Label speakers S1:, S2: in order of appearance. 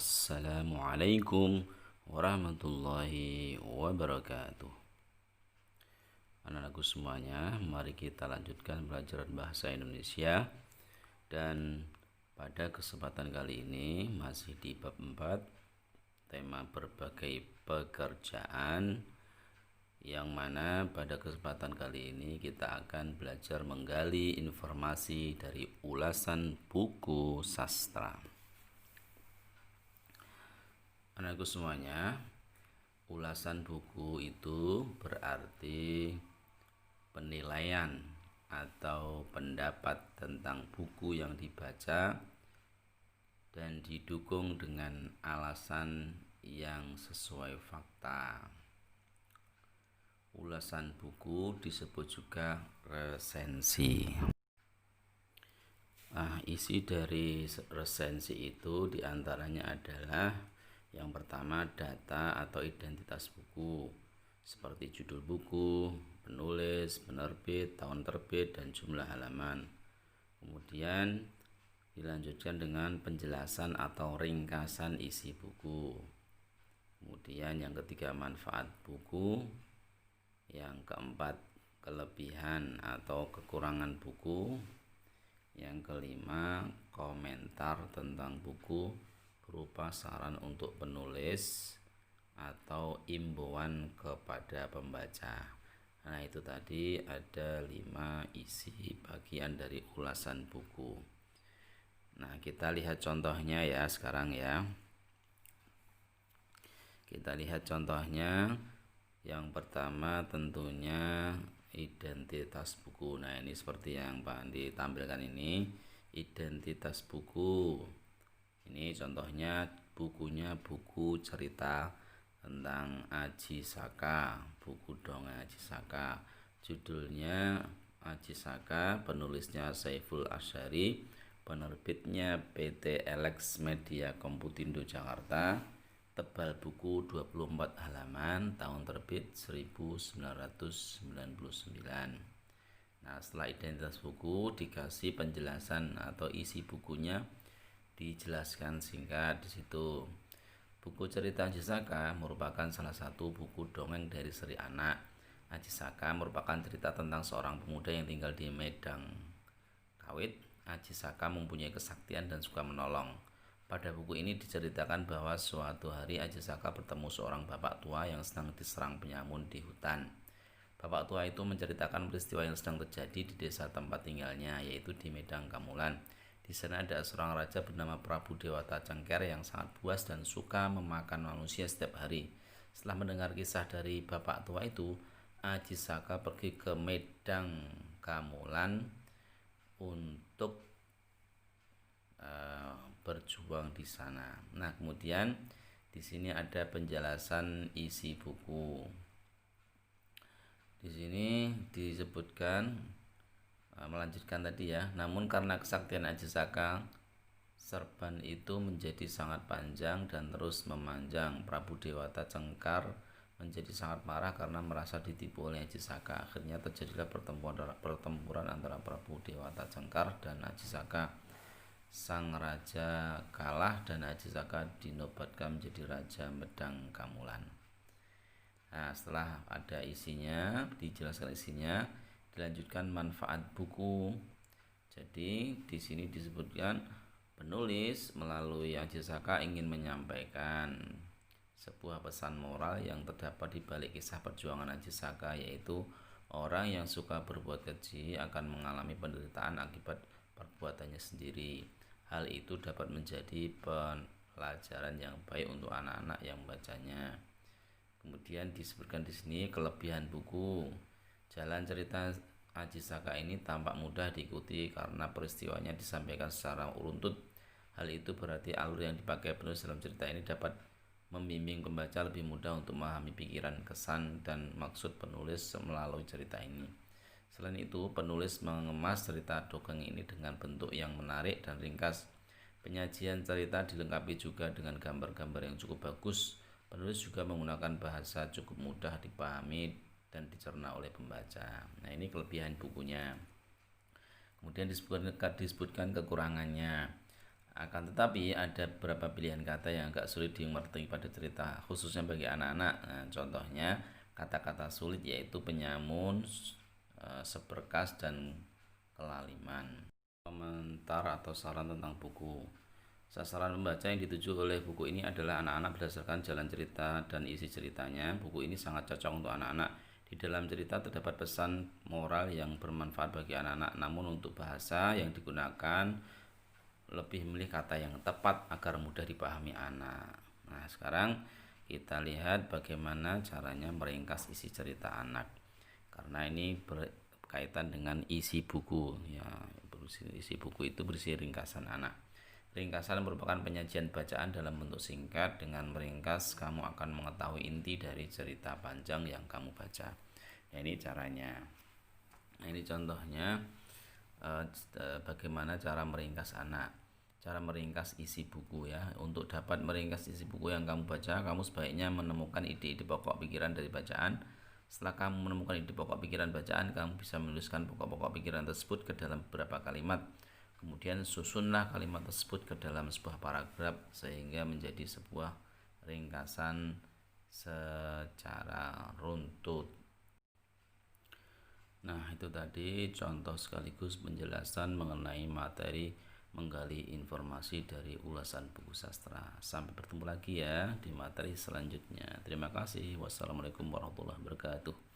S1: Assalamualaikum warahmatullahi wabarakatuh. Anak-anakku semuanya, mari kita lanjutkan pelajaran bahasa Indonesia. Dan pada kesempatan kali ini masih di bab 4, tema berbagai pekerjaan, yang mana pada kesempatan kali ini kita akan belajar menggali informasi dari ulasan buku sastra. Anakku semuanya, ulasan buku itu berarti penilaian atau pendapat tentang buku yang dibaca dan didukung dengan alasan yang sesuai fakta. Ulasan buku disebut juga resensi. Isi dari resensi itu diantaranya adalah yang pertama, data atau identitas buku seperti judul buku, penulis, penerbit, tahun terbit, dan jumlah halaman. Kemudian dilanjutkan dengan penjelasan atau ringkasan isi buku. Kemudian yang ketiga, manfaat buku. Yang keempat, kelebihan atau kekurangan buku. Yang kelima, komentar tentang buku berupa saran untuk penulis atau imbauan kepada pembaca. Nah, itu tadi ada 5 isi bagian dari ulasan buku. Nah, kita lihat contohnya ya sekarang ya. Kita lihat contohnya. Yang pertama tentunya identitas buku. Nah, ini seperti yang ditampilkan ini, identitas buku. Ini contohnya bukunya buku cerita tentang Aji Saka, buku dongeng Aji Saka. Judulnya Aji Saka, penulisnya Saiful Asyari, penerbitnya PT Elex Media Komputindo Jakarta. Tebal buku 24 halaman, tahun terbit 1999. Nah, setelah identitas buku dikasih penjelasan atau isi bukunya, dijelaskan singkat di situ. Buku cerita Aji Saka merupakan salah satu buku dongeng dari seri anak. Aji Saka merupakan cerita tentang seorang pemuda yang tinggal di Medang Kawit. Aji Saka mempunyai kesaktian dan suka menolong. Pada buku ini diceritakan bahwa suatu hari Aji Saka bertemu seorang bapak tua yang sedang diserang penyamun di hutan. Bapak tua itu menceritakan peristiwa yang sedang terjadi di desa tempat tinggalnya, yaitu di Medang Kamulan. Di sana ada seorang raja bernama Prabu Dewata Cengker yang sangat buas dan suka memakan manusia setiap hari. Setelah mendengar kisah dari bapak tua itu, Aji Saka pergi ke Medang Kamulan untuk berjuang di sana. Nah, kemudian di sini ada penjelasan isi buku. Di sini disebutkan, melanjutkan tadi ya. Namun karena kesaktian Aji Saka, serban itu menjadi sangat panjang dan terus memanjang. Prabu Dewata Cengkar menjadi sangat marah karena merasa ditipu oleh Aji Saka. Akhirnya terjadilah pertempuran antara Prabu Dewata Cengkar dan Aji Saka. Sang raja kalah dan Aji Saka dinobatkan menjadi Raja Medang Kamulan. Nah, setelah ada isinya, dijelaskan isinya, dilanjutkan manfaat buku. Jadi di sini disebutkan penulis melalui Aji Saka ingin menyampaikan sebuah pesan moral yang terdapat di balik kisah perjuangan Aji Saka, yaitu orang yang suka berbuat keji akan mengalami penderitaan akibat perbuatannya sendiri. Hal itu dapat menjadi pelajaran yang baik untuk anak-anak yang membacanya. Kemudian disebutkan di sini kelebihan buku. Jalan cerita Aji Saka ini tampak mudah diikuti karena peristiwanya disampaikan secara runtut. Hal itu berarti alur yang dipakai penulis dalam cerita ini dapat membimbing pembaca lebih mudah untuk memahami pikiran, kesan, dan maksud penulis melalui cerita ini. Selain itu, penulis mengemas cerita dongeng ini dengan bentuk yang menarik dan ringkas. Penyajian cerita dilengkapi juga dengan gambar-gambar yang cukup bagus. Penulis juga menggunakan bahasa cukup mudah dipahami dan dicerna oleh pembaca. Nah, ini kelebihan bukunya. Kemudian disebutkan kekurangannya. Akan tetapi ada beberapa pilihan kata yang agak sulit dimengerti pada cerita, khususnya bagi anak-anak. Nah, contohnya kata-kata sulit yaitu penyamun, seberkas, dan kelaliman. Komentar atau saran tentang buku. Sasaran pembaca yang dituju oleh buku ini adalah anak-anak berdasarkan jalan cerita dan isi ceritanya. Buku ini sangat cocok untuk anak-anak. Di dalam cerita terdapat pesan moral yang bermanfaat bagi anak-anak, namun untuk bahasa yang digunakan lebih memilih kata yang tepat agar mudah dipahami anak. Nah, sekarang kita lihat bagaimana caranya meringkas isi cerita anak. Karena ini berkaitan dengan isi buku ya. Isi buku itu berisi ringkasan anak. Ringkasan merupakan penyajian bacaan dalam bentuk singkat. Dengan meringkas, kamu akan mengetahui inti dari cerita panjang yang kamu baca. Nah, ini caranya. Nah, ini contohnya bagaimana cara meringkas anak. Cara meringkas isi buku ya. Untuk dapat meringkas isi buku yang kamu baca, kamu sebaiknya menemukan ide-ide pokok pikiran dari bacaan. Setelah kamu menemukan ide pokok pikiran bacaan, kamu bisa menuliskan pokok-pokok pikiran tersebut ke dalam beberapa kalimat. Kemudian susunlah kalimat tersebut ke dalam sebuah paragraf sehingga menjadi sebuah ringkasan secara runtut. Nah, itu tadi contoh sekaligus penjelasan mengenai materi menggali informasi dari ulasan buku sastra. Sampai bertemu lagi ya di materi selanjutnya. Terima kasih. Wassalamualaikum warahmatullahi wabarakatuh.